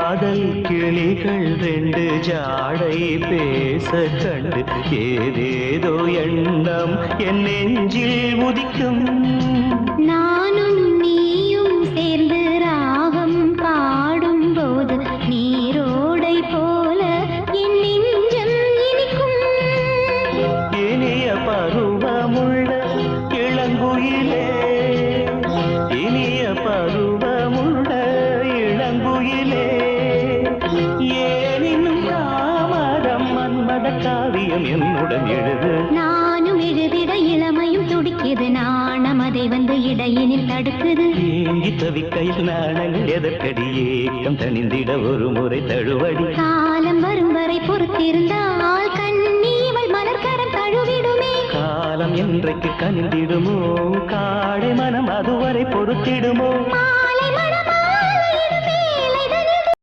காதல் கிளிகள் ரெண்டு ஜாடை பேச கண்டு ஏதேதோ எண்ணம் என் நெஞ்சில் உதிக்கும். நானும் நீயும் சேர்ந்து ராகம் பாடும் போது நீரோடை போல என் நெஞ்சம் இனிக்கும். இனிய பருவமுள்ள இளங்குயிலே, இனிய பருவமுள்ள இளங்குயிலே, ஏனினும் தாமதம் மன்மத காவியம் என்னுடன் எழுது. நானும் எழுதிட இளமையும் துடிக்குது, நாணம் அதை வந்து இடையினில் தடுக்குது. ஏங்கி தவிக்கையில் நாணங்கள் எதற்கடி, ஏக்கம் தணிந்திட ஒரு முறை தழுவடி. காலம் வரும் வரை பொறுத்திருந்தால் கண்ணீவள் மலர்கரம் தழுவிடுமே. காலம் என்றைக்கு கனிந்திடுமோ, காடை மனம் அதுவரை பொறுத்திடுமோ.